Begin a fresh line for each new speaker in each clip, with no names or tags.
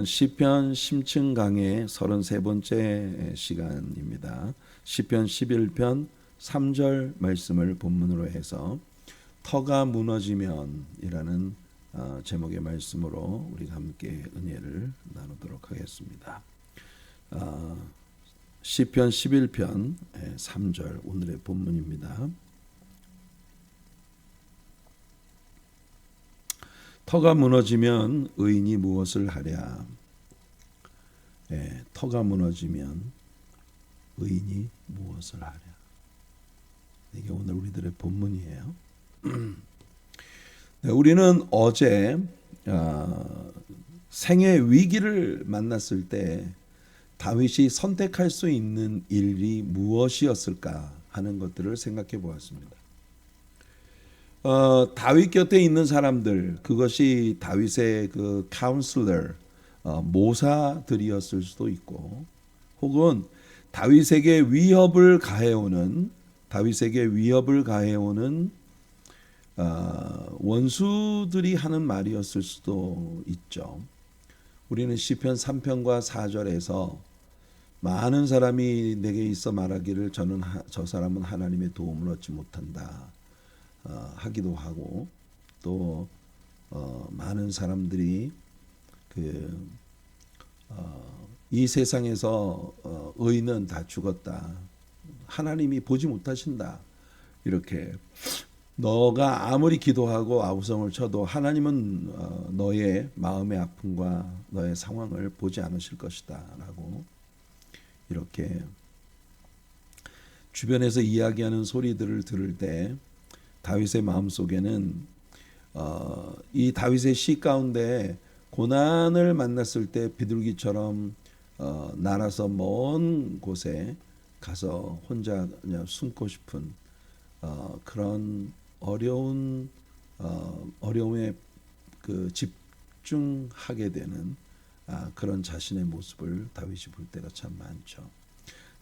시편 심층 강의 33번째 시간입니다. 시편 11편 3절 말씀을 본문으로 해서 터가 무너지면이라는 제목의 말씀으로 우리가 함께 은혜를 나누도록 하겠습니다. 시편 11편 3절 오늘의 본문입니다. 터가 무너지면 의인이 무엇을 하랴. 터가 무너지면 의인이 무엇을 하랴. 이게 오늘 우리들의 본문이에요. 우리는 어제 생의 위기를 만났을 때 다윗이 선택할 수 있는 일이 무엇이었을까 하는 것들을 생각해 보았습니다. 다윗 곁에 있는 사람들, 그것이 다윗의 그 카운슬러, 모사들이었을 수도 있고, 혹은 다윗에게 위협을 가해오는 원수들이 하는 말이었을 수도 있죠. 우리는 시편 3편과 4절에서 많은 사람이 내게 있어 말하기를 저 사람은 하나님의 도움을 얻지 못한다 하기도 하고, 또 많은 사람들이 이 세상에서 의인은 다 죽었다, 하나님이 보지 못하신다, 이렇게 너가 아무리 기도하고 아우성을 쳐도 하나님은 너의 마음의 아픔과 너의 상황을 보지 않으실 것이다 라고 이렇게 주변에서 이야기하는 소리들을 들을 때 다윗의 마음속에는 이 다윗의 시 가운데 고난을 만났을 때 비둘기처럼 날아서 먼 곳에 가서 혼자 그냥 숨고 싶은 그런 어려움에 그 집중하게 되는 그런 자신의 모습을 다윗이 볼 때가 참 많죠.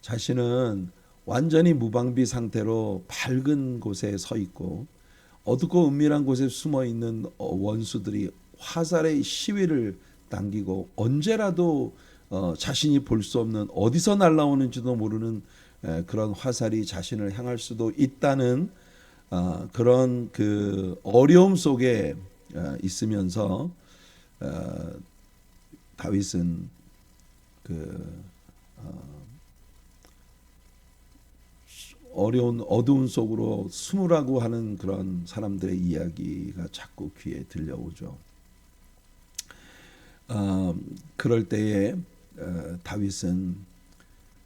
자신은 완전히 무방비 상태로 밝은 곳에 서 있고 어둡고 은밀한 곳에 숨어 있는 원수들이 화살의 시위를 당기고 언제라도 자신이 볼 수 없는 어디서 날아오는지도 모르는 그런 화살이 자신을 향할 수도 있다는 그런 그 어려움 속에 있으면서 다윗은 어두운 속으로 숨으라고 하는 그런 사람들의 이야기가 자꾸 귀에 들려오죠. 그럴 때에 다윗은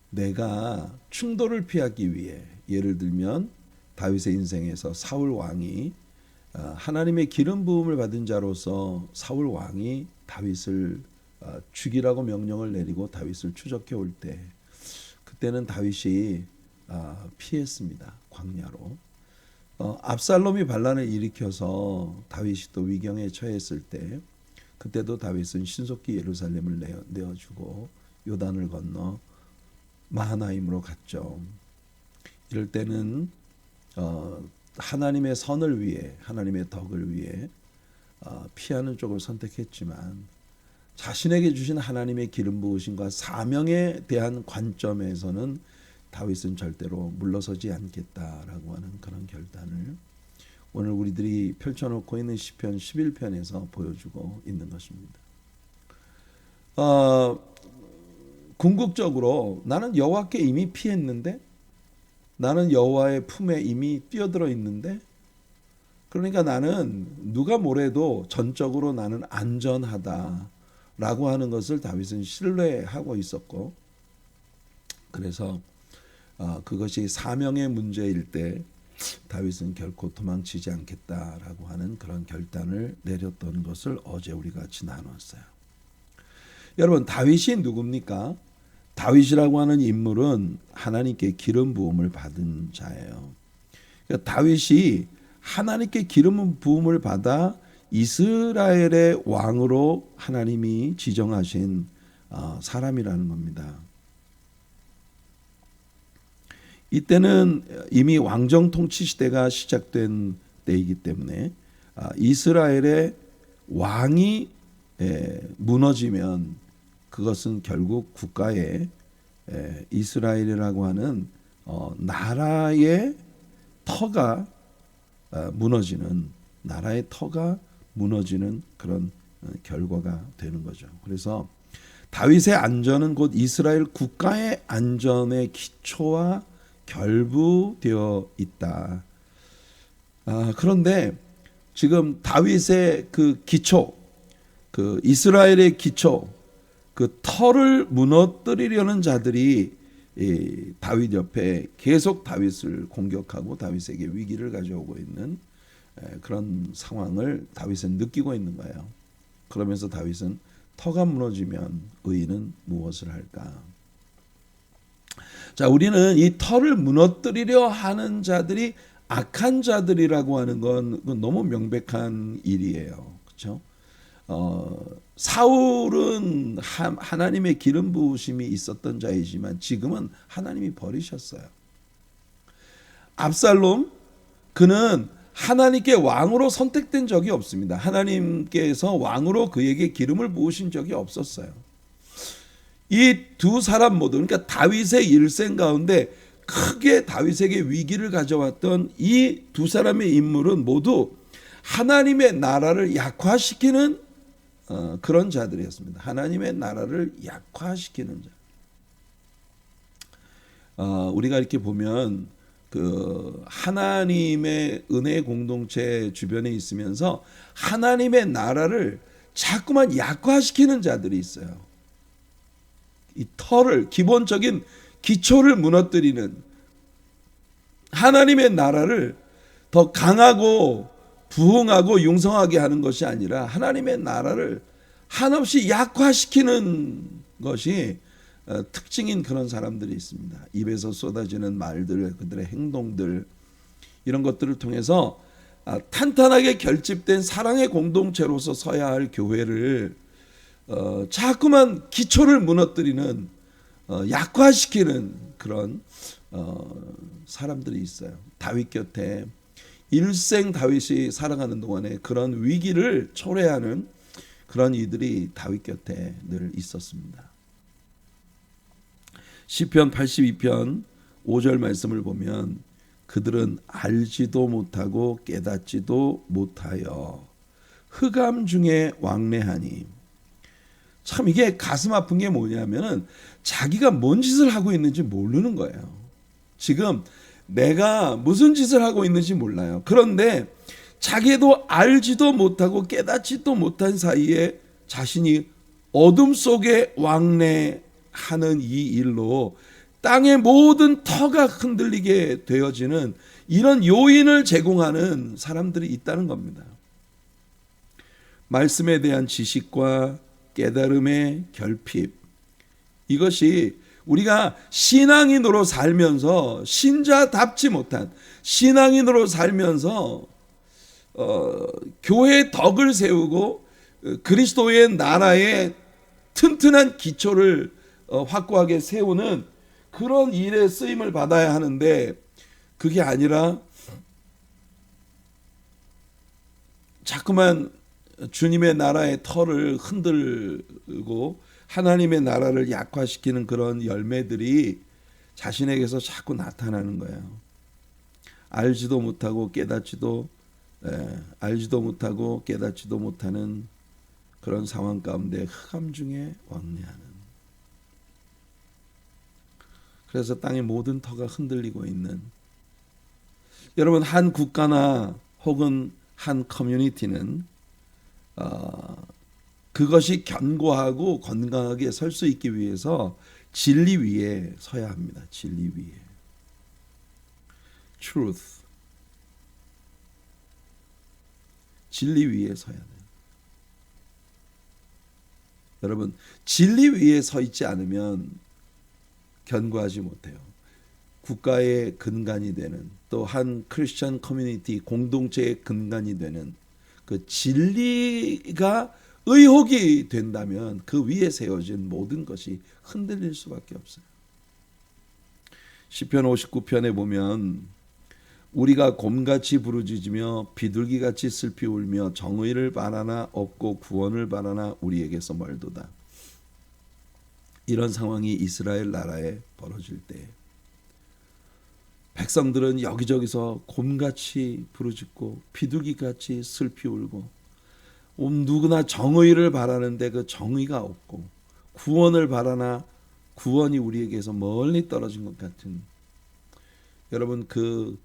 내가 충돌을 피하기 위해, 예를 들면 다윗의 인생에서 사울 왕이 하나님의 기름 부음을 받은 자로서 사울 왕이 다윗을 죽이라고 명령을 내리고 다윗을 추적해 올 때, 그때는 다윗이 피했습니다. 광야로. 압살롬이 반란을 일으켜서 다윗이 또 위경에 처했을 때, 그때도 다윗은 신속히 예루살렘을 내어주고 요단을 건너 마하나임으로 갔죠. 이럴 때는 하나님의 선을 위해, 하나님의 덕을 위해 피하는 쪽을 선택했지만, 자신에게 주신 하나님의 기름 부으심과 사명에 대한 관점에서는 다윗은 절대로 물러서지 않겠다라고 하는 그런 결단을 오늘 우리들이 펼쳐놓고 있는 시편 11편에서 보여주고 있는 것입니다. 궁극적으로 나는 여호와께 이미 피했는데, 나는 여호와의 품에 이미 뛰어들어 있는데, 그러니까 나는 누가 뭐래도 전적으로 나는 안전하다라고 하는 것을 다윗은 신뢰하고 있었고, 그래서 그것이 사명의 문제일 때 다윗은 결코 도망치지 않겠다라고 하는 그런 결단을 내렸던 것을 어제 우리가 같이 나눴어요. 여러분, 다윗이 누굽니까? 다윗이라고 하는 인물은 하나님께 기름 부음을 받은 자예요. 그러니까 다윗이 하나님께 기름 부음을 받아 이스라엘의 왕으로 하나님이 지정하신 사람이라는 겁니다. 이때는 이미 왕정 통치 시대가 시작된 때이기 때문에 이스라엘의 왕이 무너지면 그것은 결국 국가의 이스라엘이라고 하는 나라의 터가 무너지는 나라의 터가 무너지는 그런 결과가 되는 거죠. 그래서 다윗의 안전은 곧 이스라엘 국가의 안전의 기초와 결부되어 있다. 그런데 지금 다윗의 그 기초, 그 이스라엘의 기초, 그 터를 무너뜨리려는 자들이 다윗 옆에 계속 다윗을 공격하고 다윗에게 위기를 가져오고 있는 그런 상황을 다윗은 느끼고 있는 거예요. 그러면서 다윗은 터가 무너지면 의인은 무엇을 할까? 자, 우리는 이 터를 무너뜨리려 하는 자들이 악한 자들이라고 하는 건 너무 명백한 일이에요. 그렇죠? 사울은 하나님의 기름 부으심이 있었던 자이지만 지금은 하나님이 버리셨어요. 압살롬, 그는 하나님께 왕으로 선택된 적이 없습니다. 하나님께서 왕으로 그에게 기름을 부으신 적이 없었어요. 이 두 사람 모두, 그러니까 다윗의 일생 가운데 크게 다윗에게 위기를 가져왔던 이 두 사람의 인물은 모두 하나님의 나라를 약화시키는 그런 자들이었습니다. 하나님의 나라를 약화시키는 자. 우리가 이렇게 보면 그 하나님의 은혜 공동체 주변에 있으면서 하나님의 나라를 자꾸만 약화시키는 자들이 있어요. 이 터를, 기본적인 기초를 무너뜨리는, 하나님의 나라를 더 강하고 부흥하고 융성하게 하는 것이 아니라 하나님의 나라를 한없이 약화시키는 것이 특징인 그런 사람들이 있습니다. 입에서 쏟아지는 말들, 그들의 행동들, 이런 것들을 통해서 탄탄하게 결집된 사랑의 공동체로서 서야 할 교회를 자꾸만 기초를 무너뜨리는, 약화시키는 그런 사람들이 있어요. 다윗 곁에 일생 다윗이 살아가는 동안에 그런 위기를 초래하는 그런 이들이 다윗 곁에 늘 있었습니다. 시편 82편 5절 말씀을 보면 그들은 알지도 못하고 깨닫지도 못하여 흑암 중에 왕래하니. 참 이게 가슴 아픈 게 뭐냐면은 자기가 뭔 짓을 하고 있는지 모르는 거예요. 지금 내가 무슨 짓을 하고 있는지 몰라요. 그런데 자기도 알지도 못하고 깨닫지도 못한 사이에 자신이 어둠 속에 왕래하는 이 일로 땅의 모든 터가 흔들리게 되어지는 이런 요인을 제공하는 사람들이 있다는 겁니다. 말씀에 대한 지식과 깨달음의 결핍, 이것이 우리가 신앙인으로 살면서 신자답지 못한 신앙인으로 살면서 교회의 덕을 세우고 그리스도의 나라의 튼튼한 기초를 확고하게 세우는 그런 일에 쓰임을 받아야 하는데 그게 아니라 자꾸만 주님의 나라의 터를 흔들고 하나님의 나라를 약화시키는 그런 열매들이 자신에게서 자꾸 나타나는 거예요. 알지도 못하고 깨닫지도 못하는 그런 상황 가운데 흑암 중에 왕래하는. 그래서 땅의 모든 터가 흔들리고 있는. 여러분, 한 국가나 혹은 한 커뮤니티는 그것이 견고하고 건강하게 설 수 있기 위해서 진리 위에 서야 합니다. 진리 위에. truth. 진리 위에 서야 돼요. 여러분, 진리 위에 서 있지 않으면 견고하지 못해요. 국가의 근간이 되는, 또 한 크리스천 커뮤니티 공동체의 근간이 되는 그 진리가 의혹이 된다면 그 위에 세워진 모든 것이 흔들릴 수밖에 없어요. 시편 59편에 보면 우리가 곰같이 부르짖으며 비둘기같이 슬피 울며 정의를 바라나 없고 구원을 바라나 우리에게서 멀도다. 이런 상황이 이스라엘 나라에 벌어질 때 백성들은 여기저기서 곰같이 부르짖고 비둘기같이 슬피 울고 누구나 정의를 바라는데 그 정의가 없고 구원을 바라나 구원이 우리에게서 멀리 떨어진 것 같은, 여러분 그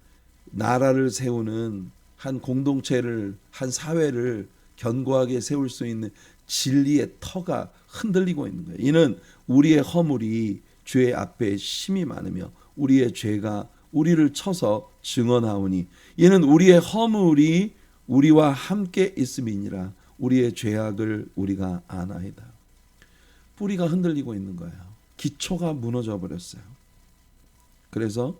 나라를 세우는 한 공동체를, 한 사회를 견고하게 세울 수 있는 진리의 터가 흔들리고 있는 거예요. 이는 우리의 허물이 죄 앞에 심히 많으며 우리의 죄가 우리를 쳐서 증언하오니 이는 우리의 허물이 우리와 함께 있음이니라. 우리의 죄악을 우리가 아나이다. 뿌리가 흔들리고 있는 거예요. 기초가 무너져 버렸어요. 그래서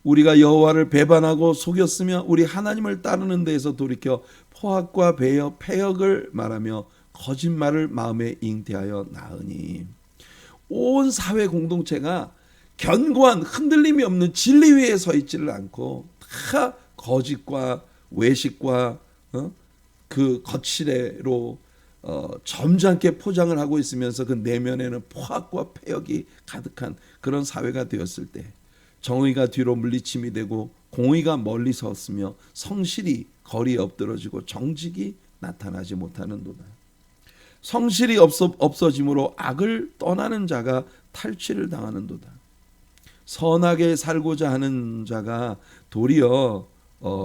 우리가 여호와를 배반하고 속였으며 우리 하나님을 따르는 데에서 돌이켜 포악과 배역, 패역을 말하며 거짓말을 마음에 잉태하여 나으니, 온 사회 공동체가 견고한 흔들림이 없는 진리 위에 서 있지를 않고 다 거짓과 외식과 그 거칠애로 점잖게 포장을 하고 있으면서 그 내면에는 포악과 패역이 가득한 그런 사회가 되었을 때 정의가 뒤로 물리침이 되고 공의가 멀리 섰으며 성실이 거리에 엎드러지고 정직이 나타나지 못하는도다. 성실이 없어짐으로 악을 떠나는 자가 탈취를 당하는도다. 선하게 살고자 하는 자가 도리어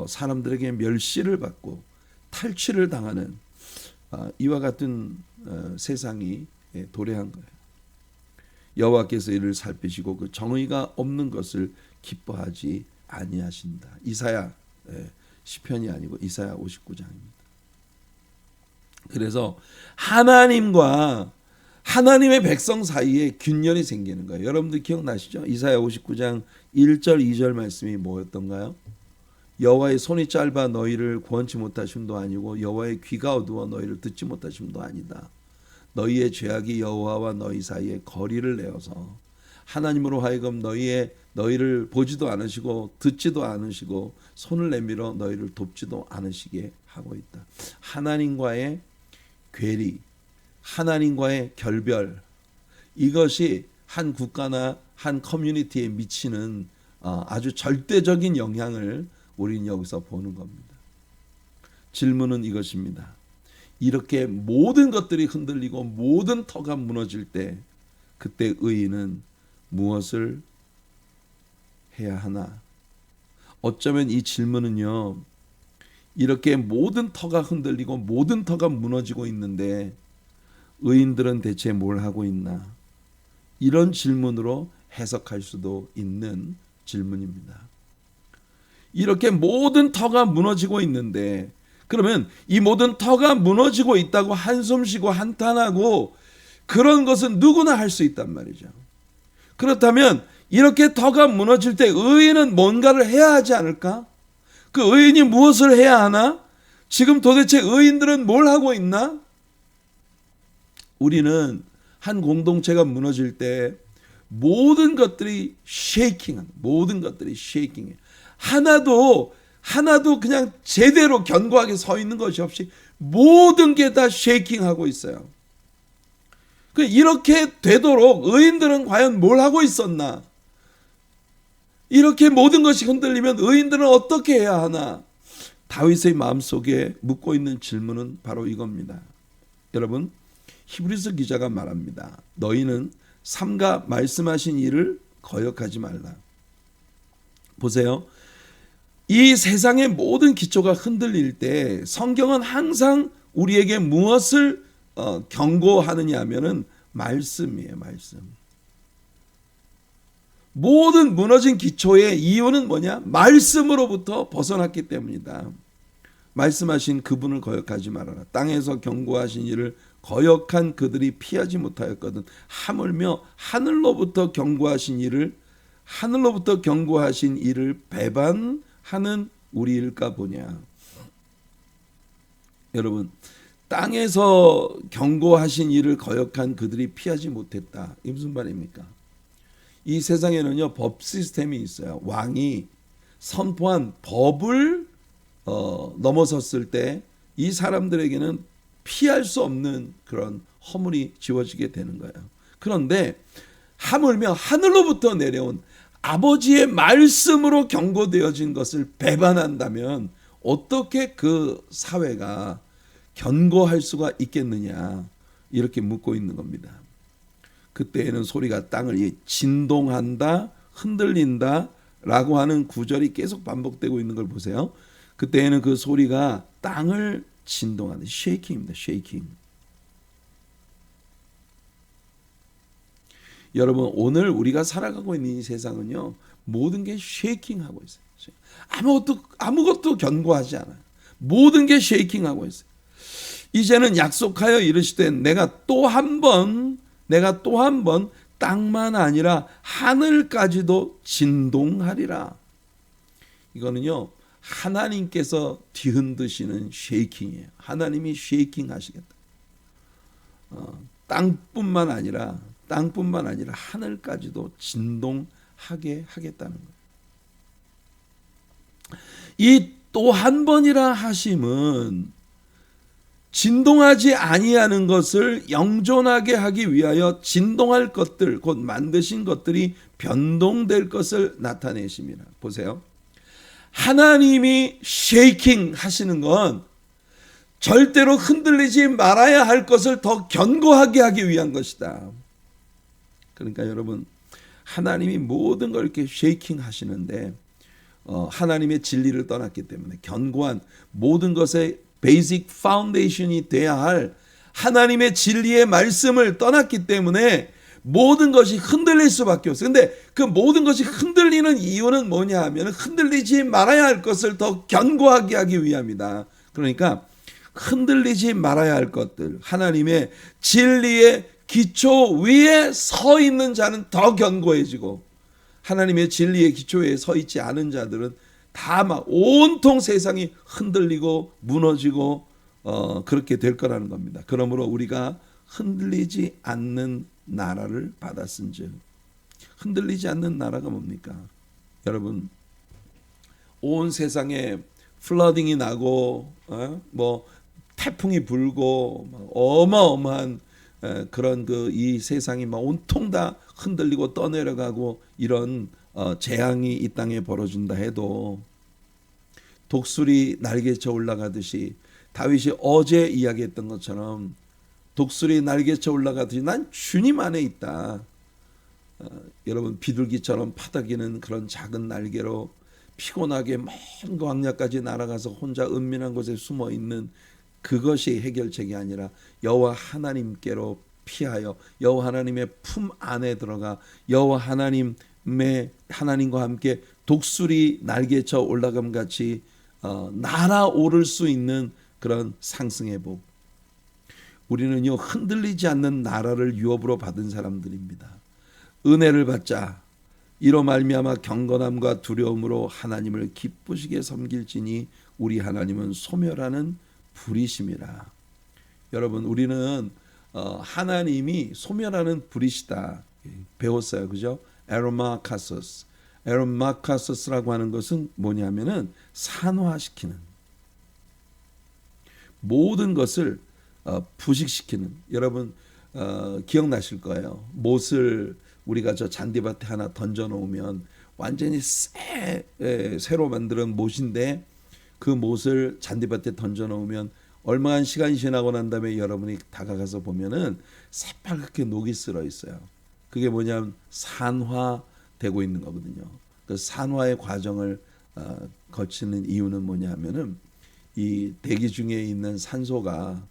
사람들에게 멸시를 받고 탈취를 당하는 이와 같은 세상이 도래한 거예요. 여호와께서 이를 살피시고 그 정의가 없는 것을 기뻐하지 아니하신다. 이사야 시편이 아니고 이사야 59장입니다. 그래서 하나님과 하나님의 백성 사이에 균열이 생기는 거예요. 여러분들 기억나시죠? 이사야 59장 1절 2절 말씀이 뭐였던가요? 여호와의 손이 짧아 너희를 구원치 못하심도 아니고 여호와의 귀가 어두워 너희를 듣지 못하심도 아니다. 너희의 죄악이 여호와와 너희 사이에 거리를 내어서 하나님으로 하여금 너희를 보지도 않으시고 듣지도 않으시고 손을 내밀어 너희를 돕지도 않으시게 하고 있다. 하나님과의 괴리, 하나님과의 결별, 이것이 한 국가나 한 커뮤니티에 미치는 아주 절대적인 영향을 우리는 여기서 보는 겁니다. 질문은 이것입니다. 이렇게 모든 것들이 흔들리고 모든 터가 무너질 때 그때 의인은 무엇을 해야 하나? 어쩌면 이 질문은요, 이렇게 모든 터가 흔들리고 모든 터가 무너지고 있는데 의인들은 대체 뭘 하고 있나? 이런 질문으로 해석할 수도 있는 질문입니다. 이렇게 모든 터가 무너지고 있는데 그러면 이 모든 터가 무너지고 있다고 한숨 쉬고 한탄하고 그런 것은 누구나 할 수 있단 말이죠. 그렇다면 이렇게 터가 무너질 때 의인은 뭔가를 해야 하지 않을까? 그 의인이 무엇을 해야 하나? 지금 도대체 의인들은 뭘 하고 있나? 우리는 한 공동체가 무너질 때 모든 것들이 쉐이킹한, 모든 것들이 쉐이킹해. 하나도 그냥 제대로 견고하게 서 있는 것이 없이 모든 게 다 쉐이킹하고 있어요. 이렇게 되도록 의인들은 과연 뭘 하고 있었나? 이렇게 모든 것이 흔들리면 의인들은 어떻게 해야 하나? 다윗의 마음속에 묻고 있는 질문은 바로 이겁니다. 여러분, 히브리서 기자가 말합니다. 너희는 삼가 말씀하신 일을 거역하지 말라. 보세요. 이 세상의 모든 기초가 흔들릴 때 성경은 항상 우리에게 무엇을 경고하느냐 하면은 말씀이에요. 말씀. 모든 무너진 기초의 이유는 뭐냐? 말씀으로부터 벗어났기 때문이다. 말씀하신 그분을 거역하지 말아라. 땅에서 경고하신 일을 거역한 그들이 피하지 못하였거든. 하물며 하늘로부터 경고하신 일을 배반하는 우리일까 보냐. 여러분, 땅에서 경고하신 일을 거역한 그들이 피하지 못했다. 이게 무슨 말입니까? 이 세상에는요, 법 시스템이 있어요. 왕이 선포한 법을 넘어섰을 때 이 사람들에게는 피할 수 없는 그런 허물이 지워지게 되는 거예요. 그런데 하물며 하늘로부터 내려온 아버지의 말씀으로 경고되어진 것을 배반한다면 어떻게 그 사회가 견고할 수가 있겠느냐, 이렇게 묻고 있는 겁니다. 그때에는 소리가 땅을 진동한다, 흔들린다 라고 하는 구절이 계속 반복되고 있는 걸 보세요. 그때에는 그 소리가 땅을 진동하는 쉐이킹입니다. 쉐이킹. 여러분, 오늘 우리가 살아가고 있는 이 세상은요, 모든 게 쉐이킹하고 있어요. 아무것도 견고하지 않아요. 모든 게 쉐이킹하고 있어요. 이제는 약속하여 이르시되 내가 또 한 번 땅만 아니라 하늘까지도 진동하리라. 이거는요, 하나님께서 뒤흔드시는 쉐이킹이에요. 하나님이 쉐이킹 하시겠다. 땅뿐만 아니라 하늘까지도 진동하게 하겠다는 거예요. 이 또 한 번이라 하심은 진동하지 아니하는 것을 영존하게 하기 위하여 진동할 것들, 곧 만드신 것들이 변동될 것을 나타내십니다. 보세요. 하나님이 쉐이킹 하시는 건 절대로 흔들리지 말아야 할 것을 더 견고하게 하기 위한 것이다. 그러니까 여러분, 하나님이 모든 걸 이렇게 쉐이킹 하시는데 하나님의 진리를 떠났기 때문에 견고한 모든 것의 베이직 파운데이션이 돼야 할 하나님의 진리의 말씀을 떠났기 때문에 모든 것이 흔들릴 수밖에 없어요. 근데 그 모든 것이 흔들리는 이유는 뭐냐 하면 흔들리지 말아야 할 것을 더 견고하게 하기 위함이다. 그러니까 흔들리지 말아야 할 것들, 하나님의 진리의 기초 위에 서 있는 자는 더 견고해지고, 하나님의 진리의 기초 위에 서 있지 않은 자들은 다 막 온통 세상이 흔들리고 무너지고 그렇게 될 거라는 겁니다. 그러므로 우리가 흔들리지 않는 나라를 받았은즉, 흔들리지 않는 나라가 뭡니까? 여러분, 온 세상에 플러딩이 나고 뭐 태풍이 불고 어마어마한 그런 이 세상이 막 온통 다 흔들리고 떠내려가고 이런 재앙이 이 땅에 벌어진다 해도 독수리 날개쳐 올라가듯이, 다윗이 어제 이야기했던 것처럼 독수리 날개쳐 올라가듯이 난 주님 안에 있다. 여러분, 비둘기처럼 파닥이는 그런 작은 날개로 피곤하게 먼 광야까지 날아가서 혼자 은밀한 곳에 숨어 있는 그것이 해결책이 아니라 여호와 하나님께로 피하여 여호와 하나님의 품 안에 들어가 여호와 하나님과 함께 독수리 날개쳐 올라감 같이 날아오를 수 있는 그런 상승의 복. 우리는요, 흔들리지 않는 나라를 유업으로 받은 사람들입니다. 은혜를 받자. 이로 말미암아 경건함과 두려움으로 하나님을 기쁘시게 섬길지니 우리 하나님은 소멸하는 불이심이라. 여러분, 우리는 하나님이 소멸하는 불이시다 배웠어요. 그죠? 에로마카소스. 에로마카소스라고 하는 것은 뭐냐면은 산화시키는, 모든 것을 부식시키는. 여러분 기억나실 거예요. 못을 우리가 저 잔디밭에 하나 던져 놓으면 완전히 새로 만든 못인데, 그 못을 잔디밭에 던져 놓으면 얼마한 시간이 지나고 난 다음에 여러분이 다가가서 보면은 새빨갛게 녹이 쓸어 있어요. 그게 뭐냐면 산화되고 있는 거거든요. 그 산화의 과정을 거치는 이유는 뭐냐면은 이 대기 중에 있는 산소가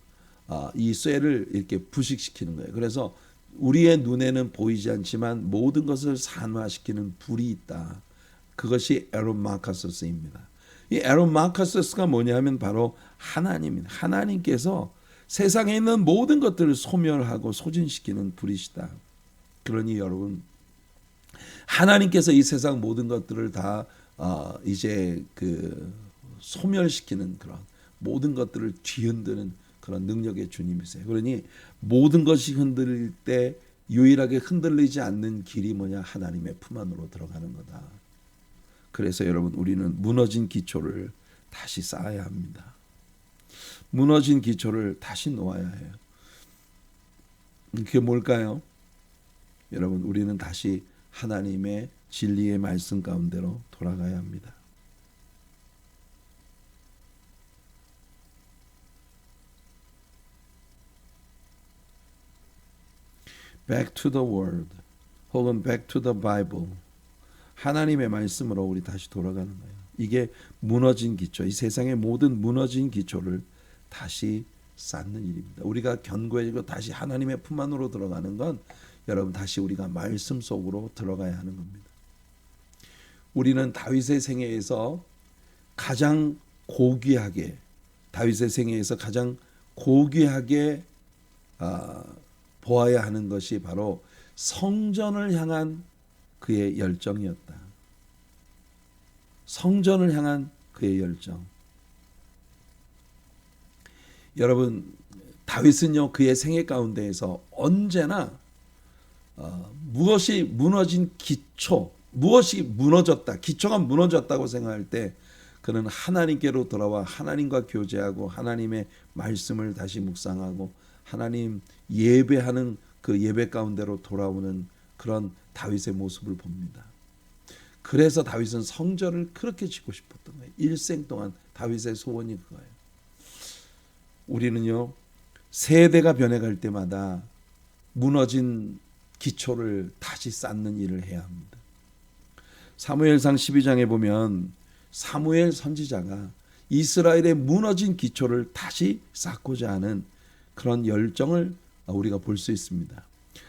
이 쇠를 이렇게 부식시키는 거예요. 그래서 우리의 눈에는 보이지 않지만 모든 것을 산화시키는 불이 있다. 그것이 에로마카소스입니다. 이 에로마카소스가 뭐냐면 바로 하나님입니다. 하나님께서 세상에 있는 모든 것들을 소멸하고 소진시키는 불이시다. 그러니 여러분, 하나님께서 이 세상 모든 것들을 다 이제 소멸시키는 그런 모든 것들을 뒤흔드는 그런 능력의 주님이세요. 그러니 모든 것이 흔들릴 때 유일하게 흔들리지 않는 길이 뭐냐? 하나님의 품 안으로 들어가는 거다. 그래서 여러분, 우리는 무너진 기초를 다시 쌓아야 합니다. 무너진 기초를 다시 놓아야 해요. 그게 뭘까요? 여러분, 우리는 다시 하나님의 진리의 말씀 가운데로 돌아가야 합니다. Back to the Word 혹은 Back to the Bible, 하나님의 말씀으로 우리 다시 돌아가는 거예요. 이게 무너진 기초, 이 세상의 모든 무너진 기초를 다시 쌓는 일입니다. 우리가 견고해지고 다시 하나님의 품 안으로 들어가는 건 여러분, 다시 우리가 말씀 속으로 들어가야 하는 겁니다. 우리는 다윗의 생애에서 가장 고귀하게, 다윗의 생애에서 가장 고귀하게 보아야 하는 것이 바로 성전을 향한 그의 열정이었다. 성전을 향한 그의 열정. 여러분, 다윗은요, 그의 생애 가운데에서 언제나 무엇이 무너진 기초, 무엇이 무너졌다, 기초가 무너졌다고 생각할 때 그는 하나님께로 돌아와 하나님과 교제하고 하나님의 말씀을 다시 묵상하고 하나님 예배하는 그 예배 가운데로 돌아오는 그런 다윗의 모습을 봅니다. 그래서 다윗은 성전을 그렇게 짓고 싶었던 거예요. 일생 동안 다윗의 소원이 그거예요. 우리는요, 세대가 변해갈 때마다 무너진 기초를 다시 쌓는 일을 해야 합니다. 사무엘상 12장에 보면 사무엘 선지자가 이스라엘의 무너진 기초를 다시 쌓고자 하는 그런 열정을 우리가 볼 수 있습니다.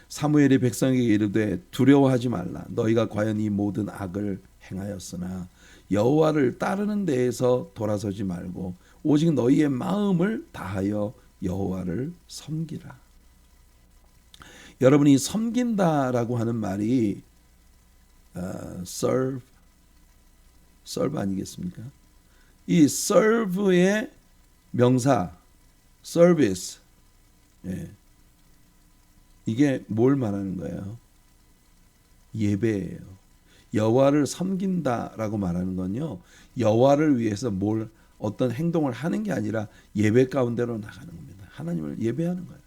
사무엘이 백성에게 이르되 두려워하지 말라. 너희가 과연 이 모든 악을 행하였으나 여호와를 따르는 데에서 돌아서지 말고 오직 너희의 마음을 다하여 여호와를 섬기라. 여러분이 섬긴다라고 하는 말이 serve 아니겠습니까? 이 serve의 명사 service, 이게 뭘 말하는 거예요? 예배예요. 여호와를 섬긴다라고 말하는 건요, 여호와를 위해서 어떤 행동을 하는 게 아니라 예배 가운데로 나가는 겁니다. 하나님을 예배하는 거예요.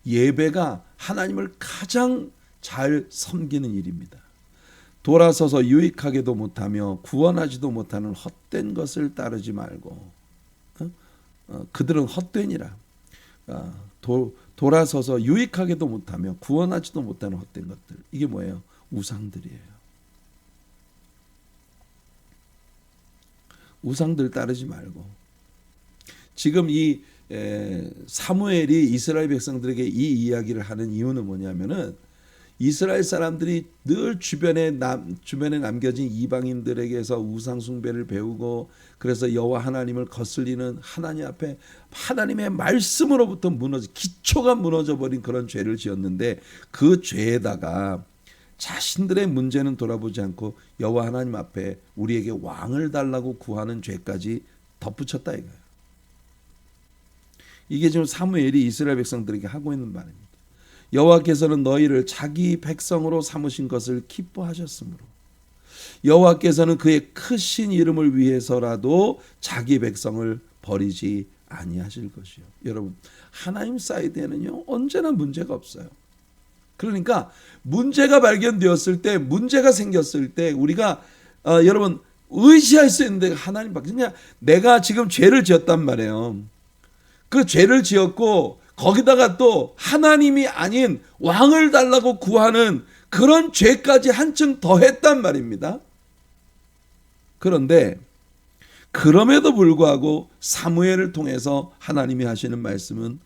예배가 하나님을 가장 잘 섬기는 일입니다. 돌아서서 유익하게도 못하며 구원하지도 못하는 헛된 것을 따르지 말고, 그들은 헛되니라. 돌아서서 유익하게도 못하며 구원하지도 못하는 헛된 것들, 이게 뭐예요? 우상들이에요. 우상들 따르지 말고. 지금 이 사무엘이 이스라엘 백성들에게 이 이야기를 하는 이유는 뭐냐면은 이스라엘 사람들이 늘 주변에 남겨진 이방인들에게서 우상 숭배를 배우고, 그래서 여호와 하나님을 거슬리는 하나님 앞에 하나님의 말씀으로부터 기초가 무너져 버린 그런 죄를 지었는데, 그 죄에다가 자신들의 문제는 돌아보지 않고 여호와 하나님 앞에 우리에게 왕을 달라고 구하는 죄까지 덧붙였다 이거예요. 이게 지금 사무엘이 이스라엘 백성들에게 하고 있는 말입니다. 여호와께서는 너희를 자기 백성으로 삼으신 것을 기뻐하셨으므로 여호와께서는 그의 크신 이름을 위해서라도 자기 백성을 버리지 아니하실 것이요. 여러분, 하나님 사이드에는요, 언제나 문제가 없어요. 그러니까 문제가 발견되었을 때, 문제가 생겼을 때 우리가 여러분 의지할 수 있는 데가 하나님밖에. 그냥 내가 지금 죄를 지었단 말이에요. 그 죄를 지었고 거기다가 또 하나님이 아닌 왕을 달라고 구하는 그런 죄까지 한층 더했단 말입니다. 그런데 그럼에도 불구하고 사무엘을 통해서 하나님이 하시는 말씀은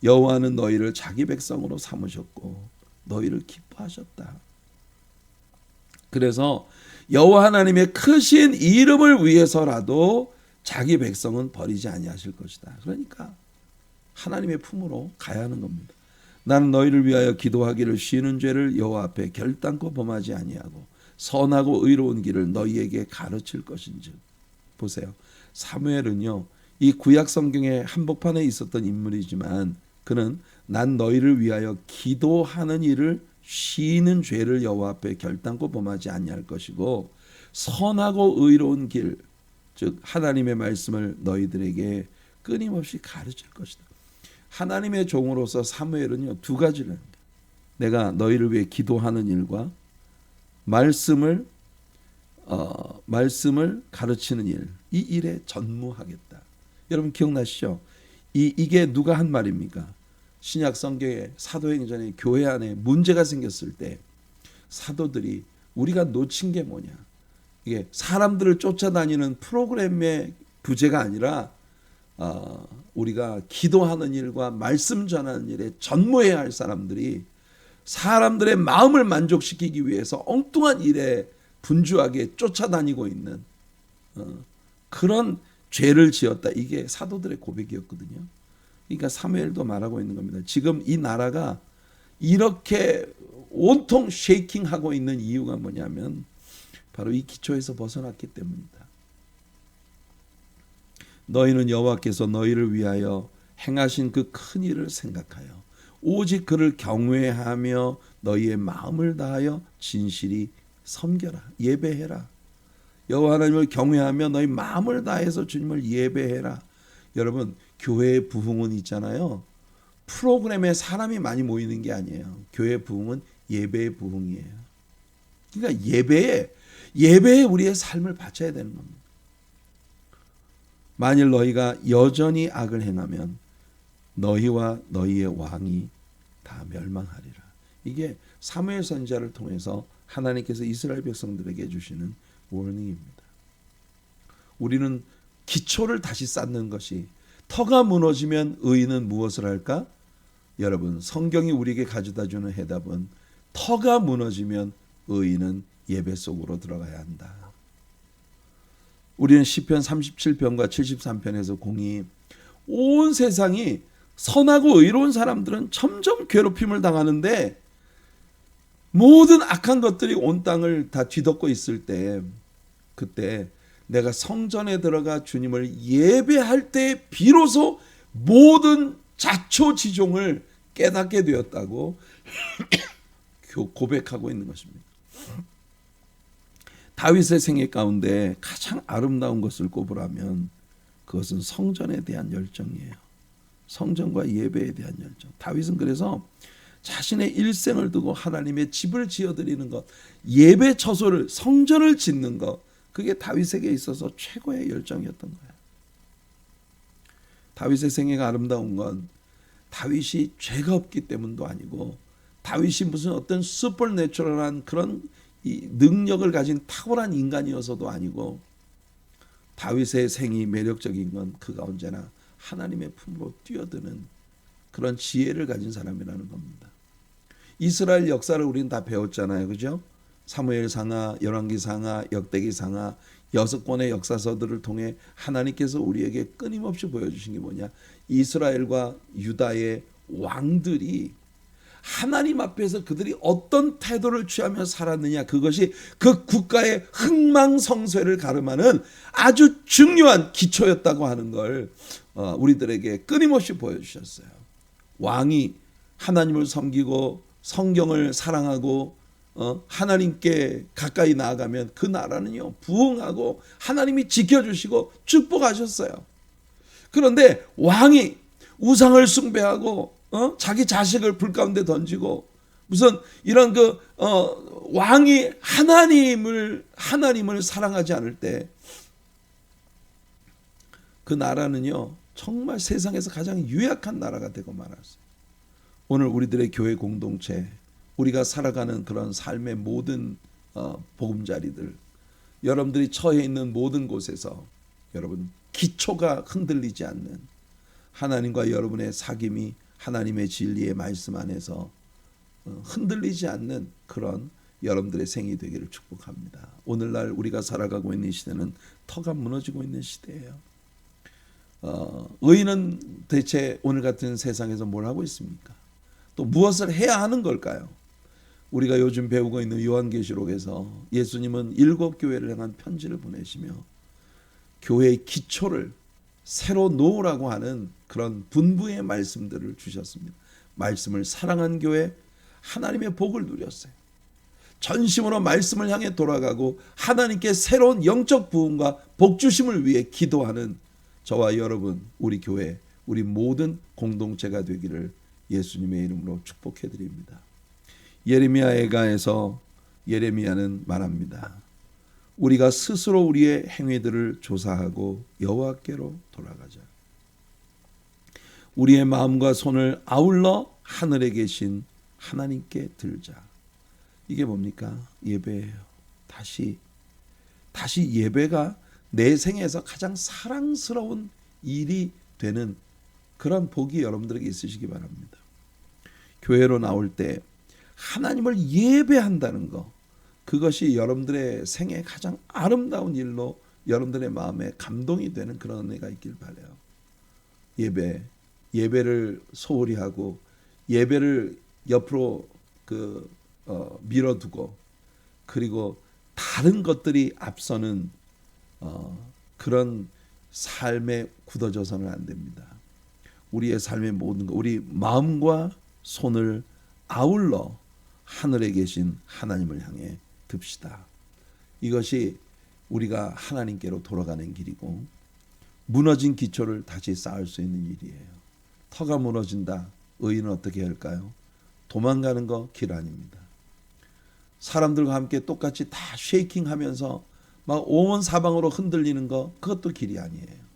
여호와는 너희를 자기 백성으로 삼으셨고 너희를 기뻐하셨다. 그래서 여호와 하나님의 크신 이름을 위해서라도 자기 백성은 버리지 아니하실 것이다. 그러니까 하나님의 품으로 가야 하는 겁니다. 나는 너희를 위하여 기도하기를 쉬는 죄를 여호와 앞에 결단코 범하지 아니하고 선하고 의로운 길을 너희에게 가르칠 것인즉. 보세요. 사무엘은요, 이 구약 성경의 한복판에 있었던 인물이지만 그는 난 너희를 위하여 기도하는 일을 쉬는 죄를 여호와 앞에 결단코 범하지 아니할 것이고 선하고 의로운 길, 즉 하나님의 말씀을 너희들에게 끊임없이 가르칠 것이다. 하나님의 종으로서 사무엘은요, 두 가지를 합니다. 내가 너희를 위해 기도하는 일과 말씀을 가르치는 일, 이 일에 전무하겠다. 여러분 기억나시죠? 이게 누가 한 말입니까? 신약 성경의 사도행전에 교회 안에 문제가 생겼을 때 사도들이 우리가 놓친 게 뭐냐? 이게 사람들을 쫓아다니는 프로그램의 부재가 아니라 우리가 기도하는 일과 말씀 전하는 일에 전무해야 할 사람들이 사람들의 마음을 만족시키기 위해서 엉뚱한 일에 분주하게 쫓아다니고 있는 그런 죄를 지었다. 이게 사도들의 고백이었거든요. 그러니까 사무엘도 말하고 있는 겁니다. 지금 이 나라가 이렇게 온통 쉐이킹하고 있는 이유가 뭐냐면 바로 이 기초에서 벗어났기 때문이다. 너희는 여호와께서 너희를 위하여 행하신 그 큰 일을 생각하여 오직 그를 경외하며 너희의 마음을 다하여 진실이 섬겨라. 예배해라. 여호와 하나님을 경외하며 너희 마음을 다해서 주님을 예배해라. 여러분 교회의 부흥은 있잖아요. 프로그램에 사람이 많이 모이는 게 아니에요. 교회 부흥은 예배의 부흥이에요. 그러니까 예배에 우리의 삶을 바쳐야 되는 겁니다. 만일 너희가 여전히 악을 행하면 너희와 너희의 왕이 다 멸망하리라. 이게 사무엘 선지자를 통해서 하나님께서 이스라엘 백성들에게 주시는 워닝입니다. 우리는 기초를 다시 쌓는 것이, 터가 무너지면 의인은 무엇을 할까? 여러분 성경이 우리에게 가져다주는 해답은 터가 무너지면 의인은 예배 속으로 들어가야 한다. 우리는 시편 37편과 73편에서 공이 온 세상이 선하고 의로운 사람들은 점점 괴롭힘을 당하는데 모든 악한 것들이 온 땅을 다 뒤덮고 있을 때, 그때 내가 성전에 들어가 주님을 예배할 때 비로소 모든 자초지종을 깨닫게 되었다고 고백하고 있는 것입니다. 다윗의 생애 가운데 가장 아름다운 것을 꼽으라면 그것은 성전에 대한 열정이에요. 성전과 예배에 대한 열정. 다윗은 그래서 자신의 일생을 두고 하나님의 집을 지어드리는 것, 예배 처소를, 성전을 짓는 것, 그게 다윗에게 있어서 최고의 열정이었던 거예요. 다윗의 생애가 아름다운 건 다윗이 죄가 없기 때문도 아니고 다윗이 무슨 어떤 슈퍼내추럴한 그런 이 능력을 가진 탁월한 인간이어서도 아니고, 다윗의 생이 매력적인 건 그가 언제나 하나님의 품으로 뛰어드는 그런 지혜를 가진 사람이라는 겁니다. 이스라엘 역사를 우리는 다 배웠잖아요. 그죠? 사무엘상하, 열왕기상하, 역대기상하 6권의 역사서들을 통해 하나님께서 우리에게 끊임없이 보여주신 게 뭐냐? 이스라엘과 유다의 왕들이 하나님 앞에서 그들이 어떤 태도를 취하며 살았느냐, 그것이 그 국가의 흥망성쇠를 가름하는 아주 중요한 기초였다고 하는 걸 우리들에게 끊임없이 보여주셨어요. 왕이 하나님을 섬기고 성경을 사랑하고 하나님께 가까이 나아가면 그 나라는요 부흥하고 하나님이 지켜주시고 축복하셨어요. 그런데 왕이 우상을 숭배하고 자기 자식을 불 가운데 던지고 무슨 이런 왕이 하나님을 사랑하지 않을 때 그 나라는요 정말 세상에서 가장 유약한 나라가 되고 말았어요. 오늘 우리들의 교회 공동체, 우리가 살아가는 그런 삶의 모든 보금자리들, 여러분들이 처해 있는 모든 곳에서 여러분 기초가 흔들리지 않는, 하나님과 여러분의 사귐이 하나님의 진리의 말씀 안에서 흔들리지 않는 그런 여러분들의 생이 되기를 축복합니다. 오늘날 우리가 살아가고 있는 시대는 터가 무너지고 있는 시대예요. 의인은 대체 오늘 같은 세상에서 뭘 하고 있습니까? 또 무엇을 해야 하는 걸까요? 우리가 요즘 배우고 있는 요한계시록에서 예수님은 7교회를 향한 편지를 보내시며 교회의 기초를 새로 놓으라고 하는 그런 분부의 말씀들을 주셨습니다. 말씀을 사랑한 교회, 하나님의 복을 누렸어요. 전심으로 말씀을 향해 돌아가고 하나님께 새로운 영적 부흥과 복 주심을 위해 기도하는 저와 여러분, 우리 교회, 우리 모든 공동체가 되기를 예수님의 이름으로 축복해 드립니다. 예레미야 애가에서 예레미야는 말합니다. 우리가 스스로 우리의 행위들을 조사하고 여호와께로 돌아가자. 우리의 마음과 손을 아울러 하늘에 계신 하나님께 들자. 이게 뭡니까? 예배예요. 다시 예배가 내 생에서 가장 사랑스러운 일이 되는 그런 복이 여러분들에게 있으시기 바랍니다. 교회로 나올 때 하나님을 예배한다는 것, 그것이 여러분들의 생에 가장 아름다운 일로 여러분들의 마음에 감동이 되는 그런 은혜가 있길 바라요. 예배를 소홀히 하고 예배를 옆으로 밀어두고 그리고 다른 것들이 앞서는 그런 삶에 굳어져서는 안 됩니다. 우리의 삶의 모든 것, 우리 마음과 손을 아울러 하늘에 계신 하나님을 향해 듭시다. 이것이 우리가 하나님께로 돌아가는 길이고 무너진 기초를 다시 쌓을 수 있는 일이에요. 터가 무너진다. 의인은 어떻게 할까요? 도망가는 거 길 아닙니다. 사람들과 함께 똑같이 다 쉐이킹하면서 막 온 사방으로 흔들리는 거 그것도 길이 아니에요.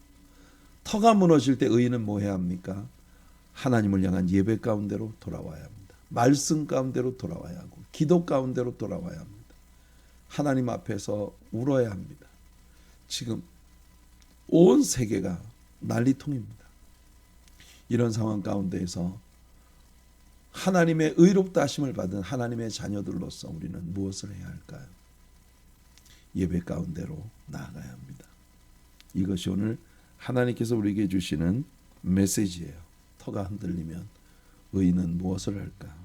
터가 무너질 때 의인은 뭐 해야 합니까? 하나님을 향한 예배 가운데로 돌아와야 합니다. 말씀 가운데로 돌아와야 하고 기도 가운데로 돌아와야 합니다. 하나님 앞에서 울어야 합니다. 지금 온 세계가 난리통입니다. 이런 상황 가운데에서 하나님의 의롭다 하심을 받은 하나님의 자녀들로서 우리는 무엇을 해야 할까요? 예배 가운데로 나아가야 합니다. 이것이 오늘 하나님께서 우리에게 주시는 메시지예요. 터가 흔들리면 의인은 무엇을 할까?